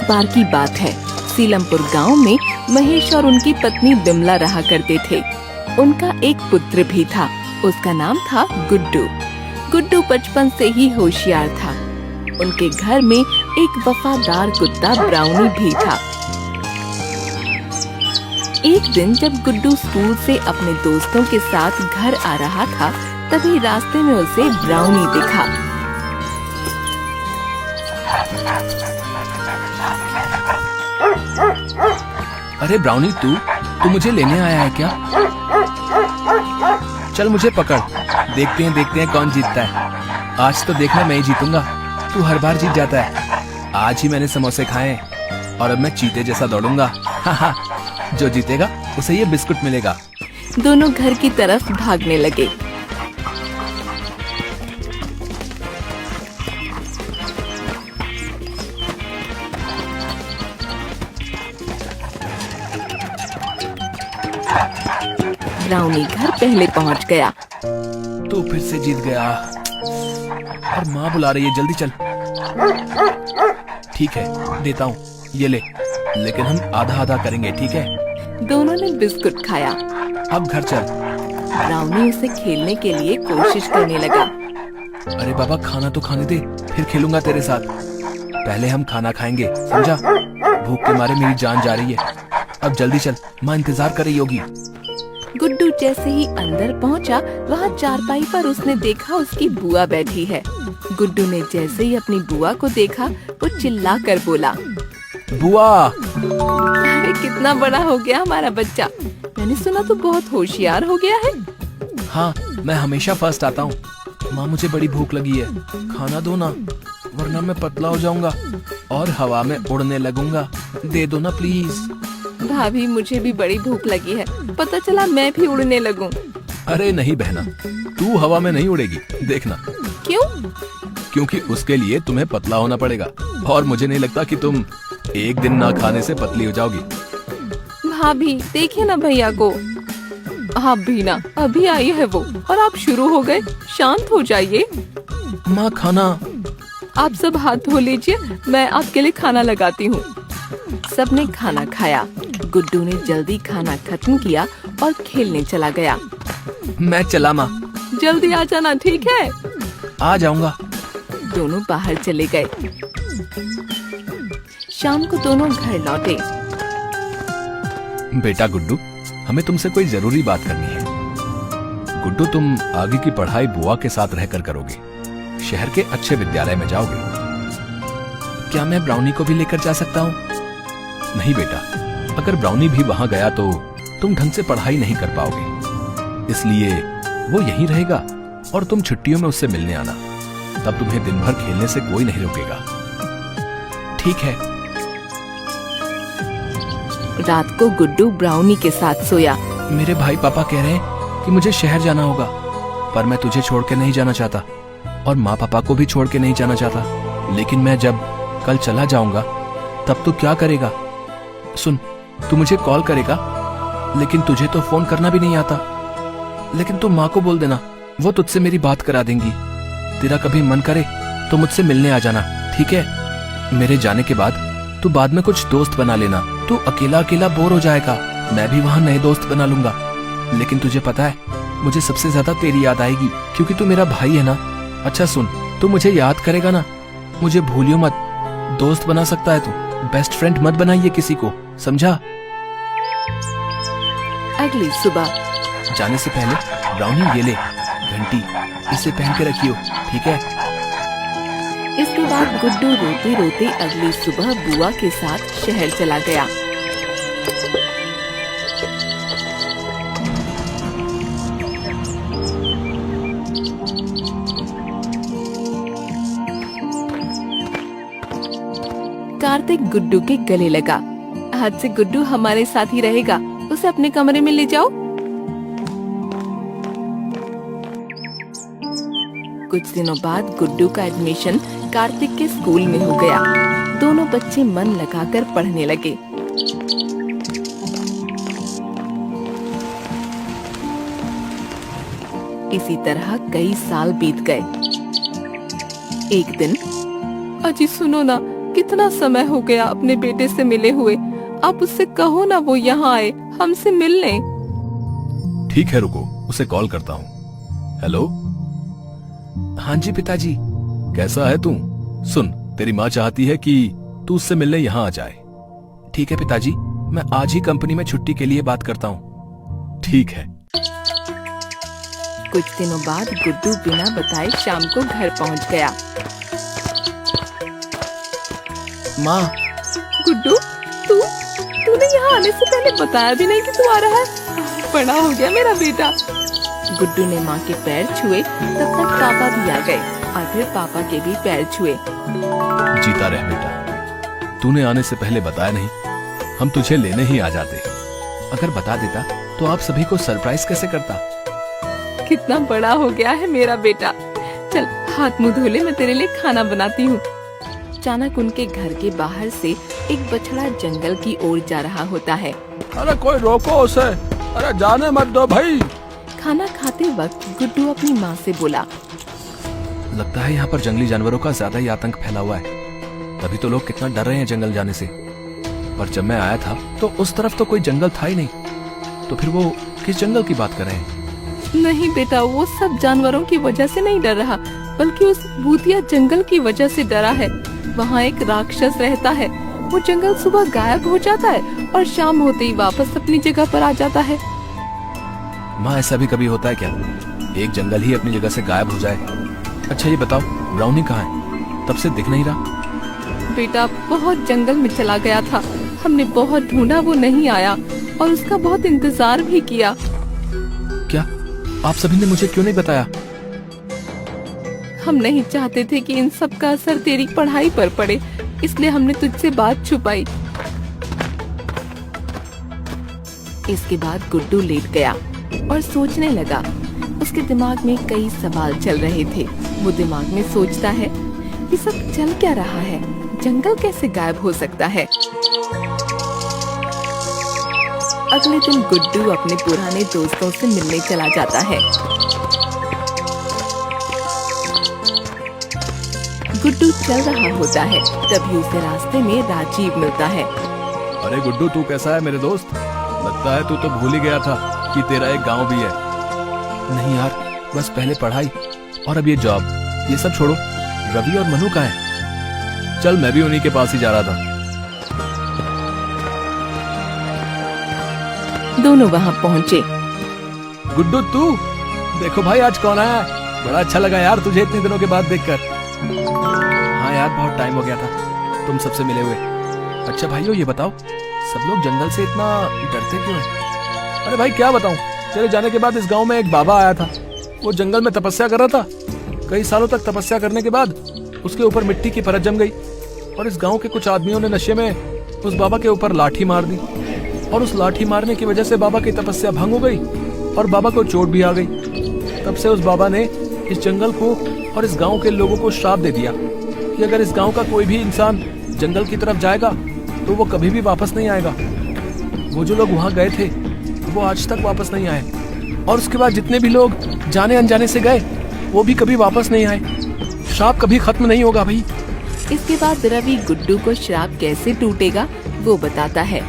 बार की बात है, सीलमपुर गांव में महेश और उनकी पत्नी बिमला रहा करते थे। उनका एक पुत्र भी था, उसका नाम था गुड्डू। गुड्डू बचपन से ही होशियार था। उनके घर में एक वफादार कुत्ता ब्राउनी भी था। एक दिन जब गुड्डू स्कूल से अपने दोस्तों के साथ घर आ रहा था, तभी रास्ते में उसे ब्राउनी दिखा। अरे ब्राउनी, तू मुझे लेने आया है क्या? चल मुझे पकड़, देखते हैं कौन जीतता है। आज तो देखना मैं ही जीतूंगा, तू हर बार जीत जाता है। आज ही मैंने समोसे खाए हैं और अब मैं चीते जैसा दौड़ूंगा। जो जीतेगा उसे ये बिस्कुट मिलेगा। दोनों घर की तरफ भागने लगे। ब्राउनी घर पहले पहुंच गया। तू फिर से जीत गया और माँ बुला रही है, जल्दी चल। ठीक है, देता हूँ, ये ले, लेकिन हम आधा आधा करेंगे, ठीक है? दोनों ने बिस्कुट खाया। अब घर चल। ब्राउनी उसे खेलने के लिए कोशिश करने लगा। अरे बाबा, खाना तो खाने दे, फिर खेलूंगा तेरे साथ। पहले हम खाना खाएंगे, समझा? भूख के मारे मेरी जान जा रही है। अब जल्दी चल, माँ इंतजार कर रही होगी। गुड्डू जैसे ही अंदर पहुंचा, वहाँ चारपाई पर उसने देखा उसकी बुआ बैठी है। गुड्डू ने जैसे ही अपनी बुआ को देखा, वो चिल्ला कर बोला, बुआ! अरे कितना बड़ा हो गया हमारा बच्चा। मैंने सुना तू बहुत होशियार हो गया है। हाँ, मैं हमेशा फर्स्ट आता हूँ। माँ, मुझे बड़ी भूख लगी है, खाना दो ना, वरना मैं पतला हो जाऊंगा और हवा में उड़ने लगूंगा। दे दो ना प्लीज। भाभी, मुझे भी बड़ी भूख लगी है, पता चला मैं भी उड़ने लगूं। अरे नहीं बहना, तू हवा में नहीं उड़ेगी, देखना। क्यों? क्योंकि उसके लिए तुम्हें पतला होना पड़ेगा और मुझे नहीं लगता कि तुम एक दिन ना खाने से पतली हो जाओगी। भाभी, देखिए ना भैया को। आप भी ना, अभी आई है वो और आप शुरू हो गए। शांत हो जाइए। माँ, खाना। आप सब हाथ धो लीजिए, मैं आपके लिए खाना लगाती हूँ। सबने खाना खाया। गुड्डू ने जल्दी खाना खत्म किया और खेलने चला गया। मैं चला माँ। जल्दी आ जाना, ठीक है? आ जाऊंगा। दोनों बाहर चले गए। शाम को दोनों घर लौटे। बेटा गुड्डू, हमें तुमसे कोई जरूरी बात करनी है। गुड्डू, तुम आगे की पढ़ाई बुआ के साथ रहकर करोगे, शहर के अच्छे विद्यालय में जाओगे। क्या मैं ब्राउनी को भी लेकर जा सकता हूँ? नहीं बेटा, अगर ब्राउनी भी वहाँ गया तो तुम ढंग से पढ़ाई नहीं कर पाओगे, इसलिए वो यहीं रहेगा और तुम छुट्टियों में उससे मिलने आना। तब तुम्हें दिन भर खेलने से कोई नहीं रोकेगा, ठीक है? रात को गुड्डू ब्राउनी के साथ सोया। मेरे भाई पापा कह रहे हैं कि मुझे शहर जाना होगा, पर मैं तुझे छोड़ के नहीं जाना चाहता और माँ पापा को भी छोड़ के नहीं जाना चाहता। लेकिन मैं जब कल चला जाऊंगा तब तू क्या करेगा? सुन, तू मुझे कॉल करेगा, लेकिन तुझे तो फोन करना भी नहीं आता। लेकिन तू माँ को बोल देना, वो तुझसे मेरी बात करा देंगी। तेरा कभी मन करे तो मुझसे मिलने आ जाना, ठीक है? मेरे जाने के बाद तू बाद में कुछ दोस्त बना लेना। तू अकेला अकेला बोर हो जाएगा, मैं भी वहाँ नए दोस्त बना लूंगा। लेकिन तुझे पता है, मुझे सबसे ज्यादा तेरी याद आएगी, क्योंकि तू मेरा भाई है ना। अच्छा सुन, तू मुझे याद करेगा ना? मुझे भूलियो मत। दोस्त बना सकता है तू, बेस्ट फ्रेंड मत बनाइए किसी को, समझा? अगली सुबह जाने से पहले ब्राउनी, ये ले घंटी, इसे पहन के रखियो, ठीक है? इसके बाद गुड्डू रोते रोते अगली सुबह बुआ के साथ शहर चला गया। कार्तिक गुड्डू के गले लगा। आज से गुड्डू हमारे साथ ही रहेगा, उसे अपने कमरे में ले जाओ। कुछ दिनों बाद गुड्डू का एडमिशन कार्तिक के स्कूल में हो गया। दोनों बच्चे मन लगाकर पढ़ने लगे। इसी तरह कई साल बीत गए। एक दिन, अजी सुनो ना, कितना समय हो गया अपने बेटे से मिले हुए। आप उससे कहो ना वो यहाँ आए, हमसे मिल लें। ठीक है रुको, उसे कॉल करता हूँ। हेलो। हाँ जी पिताजी। कैसा है तू? सुन, तेरी माँ चाहती है कि तू उससे मिलने यहाँ आ जाए। ठीक है पिताजी, मैं आज ही कंपनी में छुट्टी के लिए बात करता हूँ। ठीक है। कुछ दिनों बाद गुड्डू बिना बताए शाम को घर पहुँच गया। माँ। गुड्डू, तूने यहाँ आने से पहले बताया भी नहीं कि तू आ रहा है। बड़ा हो गया मेरा बेटा। गुड्डू ने माँ के पैर छुए, तब तक पापा भी आ गए और फिर पापा के भी पैर छुए। जीता रह बेटा, तूने आने से पहले बताया नहीं, हम तुझे लेने ही आ जाते। अगर बता देता तो आप सभी को सरप्राइज कैसे करता। कितना बड़ा हो गया है मेरा बेटा। चल हाथ मुंह धो ले, मैं तेरे लिए खाना बनाती हूँ। अचानक उनके घर के बाहर से एक बछड़ा जंगल की ओर जा रहा होता है। अरे कोई रोको उसे, अरे जाने मत दो भाई। खाना खाते वक्त गुड्डू अपनी माँ से बोला, लगता है यहाँ पर जंगली जानवरों का ज्यादा ही आतंक फैला हुआ है, तभी तो लोग कितना डर रहे हैं जंगल जाने से। पर जब मैं आया था तो उस तरफ तो कोई जंगल था ही नहीं, तो फिर वो किस जंगल की बात कर रहे हैं? नहीं बेटा, वो सब जानवरों की वजह से नहीं डर रहा, बल्कि उस भूतिया जंगल की वजह से डरा है। वहाँ एक राक्षस रहता है। वो जंगल सुबह गायब हो जाता है और शाम होते ही वापस अपनी जगह पर आ जाता है। माँ, ऐसा भी कभी होता है क्या? एक जंगल ही अपनी जगह से गायब हो जाए? अच्छा ये बताओ, ब्राउनी कहाँ है? तब से दिख नहीं रहा। बेटा बहुत जंगल में चला गया था, हमने बहुत ढूंढा, वो नहीं आया और उसका बहुत इंतजार भी किया। क्या आप सभी ने मुझे क्यों नहीं बताया? हम नहीं चाहते थे कि इन सब का असर तेरी पढ़ाई पर पड़े, इसलिए हमने तुझसे बात छुपाई। इसके बाद गुड्डू लेट गया और सोचने लगा। उसके दिमाग में कई सवाल चल रहे थे। वो दिमाग में सोचता है कि सब चल क्या रहा है, जंगल कैसे गायब हो सकता है। अगले दिन गुड्डू अपने पुराने दोस्तों से मिलने चला जाता है। गुड्डू चल रहा होता है, तभी उसे रास्ते में राजीव मिलता है। अरे गुड्डू, तू कैसा है मेरे दोस्त? लगता है तू तो भूल ही गया था कि तेरा एक गांव भी है। नहीं यार, बस पहले पढ़ाई और अब ये जॉब, ये सब छोड़ो। रवि और मनु कहाँ हैं? चल मैं भी उन्हीं के पास ही जा रहा था। दोनों वहाँ पहुँचे। गुड्डू तू देखो भाई, आज कौन आया? बड़ा अच्छा लगा यार तुझे इतने दिनों के बाद देखकर। हाँ यार, बहुत टाइम हो गया था तुम सबसे मिले हुए। अच्छा भाइयों, ये बताओ सब लोग जंगल से इतना डरते क्यों हैं? अरे भाई क्या बताऊं, तेरे जाने के बाद इस गांव में एक बाबा आया था। वो जंगल में तपस्या कर रहा था। कई सालों तक तपस्या करने के बाद उसके ऊपर मिट्टी की परत जम गई और इस गांव के कुछ आदमियों ने नशे में उस बाबा के ऊपर लाठी मार दी और उस लाठी मारने की वजह से बाबा की तपस्या भंग हो गई और बाबा को चोट भी आ गई। तब से उस बाबा ने इस जंगल को और इस गांव के लोगों को श्राप दे दिया कि अगर इस गांव का कोई भी इंसान जंगल की तरफ जाएगा तो वो कभी भी वापस नहीं आएगा। वो जो लोग वहां गए थे वो आज तक वापस नहीं आए और उसके बाद जितने भी लोग जाने अनजाने से गए वो भी कभी वापस नहीं आए। श्राप कभी खत्म नहीं होगा भाई। इसके बाद रवि गुड्डू को श्राप कैसे टूटेगा वो बताता है।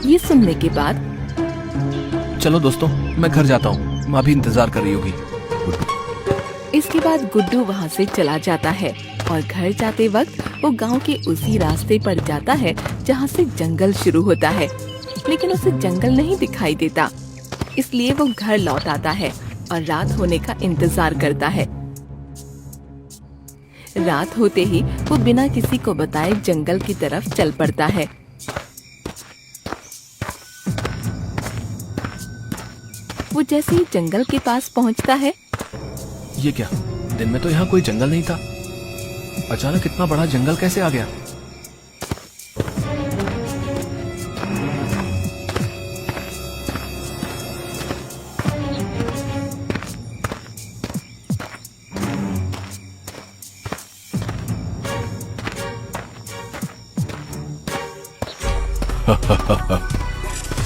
ये सुनने के बाद, चलो दोस्तों, मैं घर जाता हूँ, माँ भी इंतजार कर रही होगी। इसके बाद गुड्डू वहाँ से चला जाता है और घर जाते वक्त वो गांव के उसी रास्ते पर जाता है जहाँ से जंगल शुरू होता है, लेकिन उसे जंगल नहीं दिखाई देता। इसलिए वो घर लौट आता है और रात होने का इंतजार करता है। रात होते ही वो बिना किसी को बताए जंगल की तरफ चल पड़ता है। वो जैसे ही जंगल के पास पहुंचता है, ये क्या, दिन में तो यहाँ कोई जंगल नहीं था, अचानक इतना बड़ा जंगल कैसे आ गया?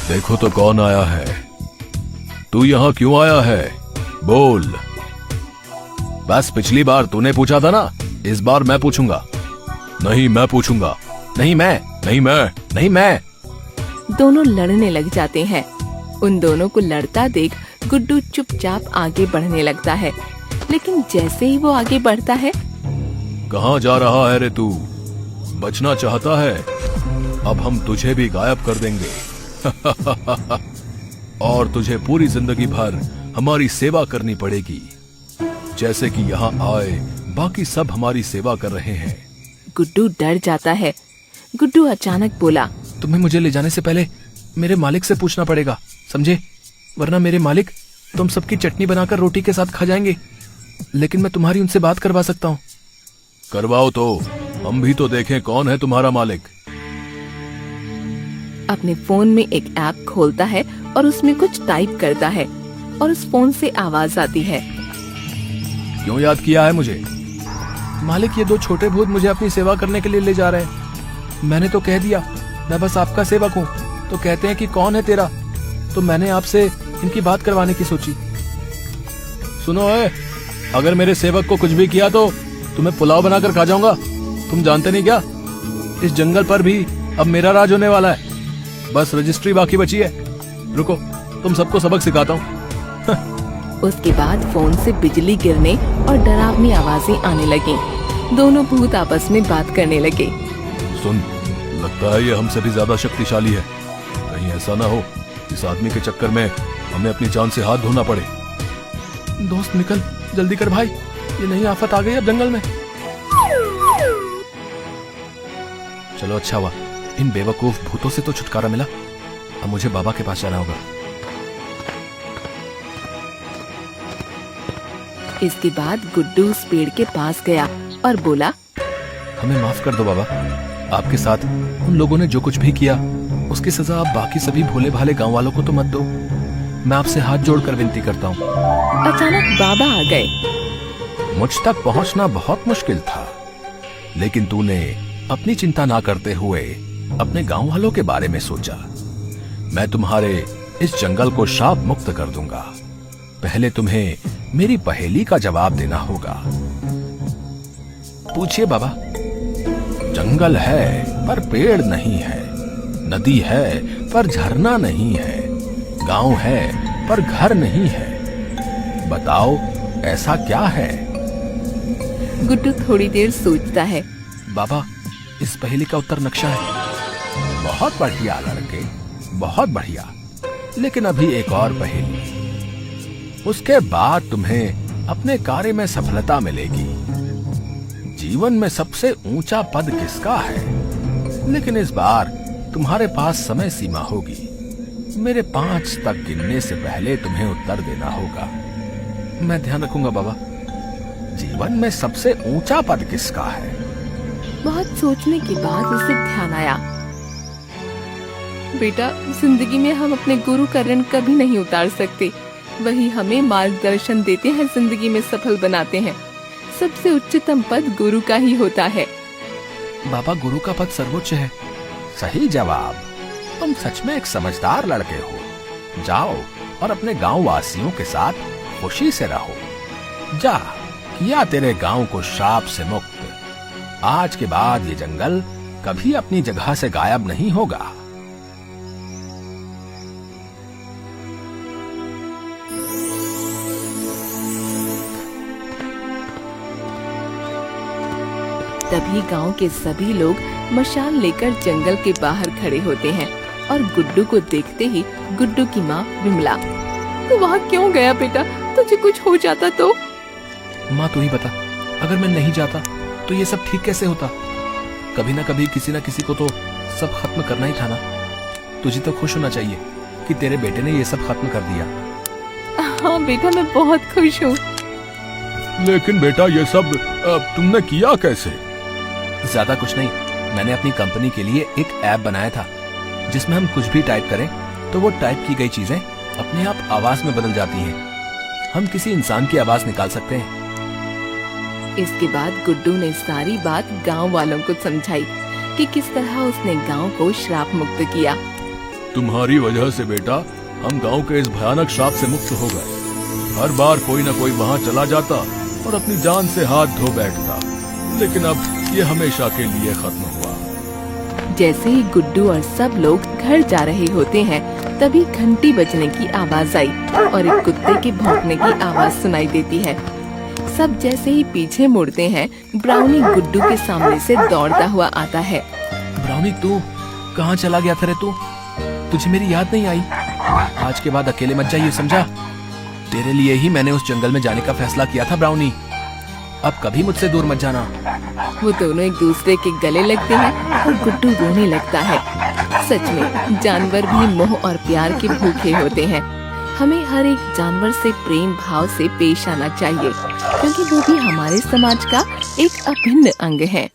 देखो तो कौन आया है। तू यहाँ क्यों आया है? बोल। बस पिछली बार तूने पूछा था ना, इस बार मैं पूछूंगा। नहीं, मैं पूछूंगा। नहीं मैं, नहीं मैं, नहीं मैं। दोनों लड़ने लग जाते हैं। उन दोनों को लड़ता देख गुड्डू चुपचाप आगे बढ़ने लगता है, लेकिन जैसे ही वो आगे बढ़ता है, कहाँ जा रहा है रे तू? बचना चाहता है? अब हम तुझे भी गायब कर देंगे। और तुझे पूरी जिंदगी भर हमारी सेवा करनी पड़ेगी, जैसे कि यहाँ आए बाकी सब हमारी सेवा कर रहे हैं। गुड्डू डर जाता है। गुड्डू अचानक बोला, तुम्हें मुझे ले जाने से पहले मेरे मालिक से पूछना पड़ेगा, समझे? वरना मेरे मालिक तुम सबकी चटनी बनाकर रोटी के साथ खा जाएंगे। लेकिन मैं तुम्हारी उनसे बात करवा सकता हूँ। करवाओ तो, हम भी तो देखें कौन है तुम्हारा मालिक। अपने फोन में एक ऐप खोलता है और उसमें कुछ टाइप करता है और उस फोन से आवाज आती है। क्यों याद किया है मुझे? मालिक, ये दो छोटे भूत मुझे अपनी सेवा करने के लिए ले जा रहे हैं। मैंने तो कह दिया मैं बस आपका सेवक हूँ, तो कहते हैं कि कौन है तेरा, तो मैंने आपसे इनकी बात करवाने की सोची। सुनो अगर मेरे सेवक को कुछ भी किया तो तुम्हें पुलाव बनाकर खा जाऊंगा। तुम जानते नहीं क्या, इस जंगल पर भी अब मेरा राज होने वाला है। बस रजिस्ट्री बाकी बची है। रुको, तुम सबको सबक सिखाता हूँ। उसके बाद फोन से बिजली गिरने और डरावनी आवाजें आने लगी। दोनों भूत आपस में बात करने लगे। सुन, लगता है ये हमसे भी ज्यादा शक्तिशाली है। कहीं ऐसा ना हो इस आदमी के चक्कर में हमें अपनी जान से हाथ धोना पड़े। दोस्त निकल, जल्दी कर भाई, ये नई आफत आ गई अब जंगल में। चलो अच्छा हुआ, इन बेवकूफ भूतों से तो छुटकारा मिला। अब मुझे बाबा के पास जाना होगा। इसके बाद गुड्डू उस पेड़ के पास गया और बोला, हमें माफ कर दो बाबा, आपके साथ उन लोगों ने जो कुछ भी किया उसकी सजा आप बाकी सभी भोले भाले गांव वालों को तो मत दो। मैं आपसे हाथ जोड़कर विनती करता हूँ। अचानक बाबा आ गए। मुझ तक पहुंचना बहुत मुश्किल था, लेकिन तूने अपनी चिंता ना करते हुए अपने गांव वालों के बारे में सोचा। मैं तुम्हारे इस जंगल को शाप मुक्त कर दूंगा। पहले तुम्हें मेरी पहेली का जवाब देना होगा। पूछिए बाबा। जंगल है पर पेड़ नहीं है, नदी है पर झरना नहीं है, गांव है पर घर नहीं है। बताओ ऐसा क्या है? गुड्डू थोड़ी देर सोचता है। बाबा, इस पहेली का उत्तर नक्शा है। बहुत बढ़िया लड़के, बहुत बढ़िया। लेकिन अभी एक और पहेली, उसके बाद तुम्हें अपने कार्य में सफलता मिलेगी। जीवन में सबसे ऊंचा पद किसका है? लेकिन इस बार तुम्हारे पास समय सीमा होगी। मेरे 5 तक गिनने से पहले तुम्हें उत्तर देना होगा। मैं ध्यान रखूंगा बाबा। जीवन में सबसे ऊंचा पद किसका है? बहुत सोचने के बाद उसे ध्यान आया। बेटा, जिंदगी में हम अपने गुरु का ऋण कभी नहीं उतार सकते। वही हमें मार्गदर्शन देते हैं, जिंदगी में सफल बनाते हैं। सबसे उच्चतम पद गुरु का ही होता है। बाबा, गुरु का पद सर्वोच्च है। सही जवाब। तुम सच में एक समझदार लड़के हो। जाओ और अपने गांव वासियों के साथ खुशी से रहो। जा, किया तेरे गांव को श्राप से मुक्त। आज के बाद ये जंगल कभी अपनी जगह से गायब नहीं होगा। तभी गांव के सभी लोग मशाल लेकर जंगल के बाहर खड़े होते हैं और गुड्डू को देखते ही गुड्डू की माँ विमला, तू वहाँ क्यों गया बेटा? तुझे कुछ हो जाता तो? माँ तू ही बता, अगर मैं नहीं जाता तो ये सब ठीक कैसे होता? कभी ना कभी किसी ना किसी को तो सब खत्म करना ही था ना। तुझे तो खुश होना चाहिए कि तेरे बेटे ने ये सब खत्म कर दिया। हाँ बेटा, मैं बहुत खुश हूँ। लेकिन बेटा, ये सब तुमने किया कैसे? ज्यादा कुछ नहीं, मैंने अपनी कंपनी के लिए एक ऐप बनाया था जिसमें हम कुछ भी टाइप करें तो वो टाइप की गई चीजें अपने आप आवाज में बदल जाती हैं। हम किसी इंसान की आवाज निकाल सकते हैं। इसके बाद गुड्डू ने सारी बात गांव वालों को समझाई कि किस तरह उसने गांव को श्राप मुक्त किया। तुम्हारी वजह से बेटा हम गांव के इस भयानक श्राप से मुक्त हो गए। हर बार कोई ना कोई वहां चला जाता और अपनी जान से हाथ धो बैठता, लेकिन अब ये हमेशा के लिए खत्म हुआ। जैसे ही गुड्डू और सब लोग घर जा रहे होते हैं, तभी घंटी बजने की आवाज आई और एक कुत्ते के भौंकने की आवाज सुनाई देती है। सब जैसे ही पीछे मुड़ते हैं, ब्राउनी गुड्डू के सामने से दौड़ता हुआ आता है। ब्राउनी, तू कहाँ चला गया था रे? तू तुझे मेरी याद नहीं आई? आज के बाद अकेले मत जाइए, समझा? तेरे लिए ही मैंने उस जंगल में जाने का फैसला किया था ब्राउनी। अब कभी मुझसे दूर मत जाना। वो दोनों एक दूसरे के गले लगते हैं और गुड्डू रोने लगता है। सच में जानवर भी मोह और प्यार के भूखे होते हैं। हमें हर एक जानवर से प्रेम भाव से पेश आना चाहिए, क्योंकि वो भी हमारे समाज का एक अभिन्न अंग है।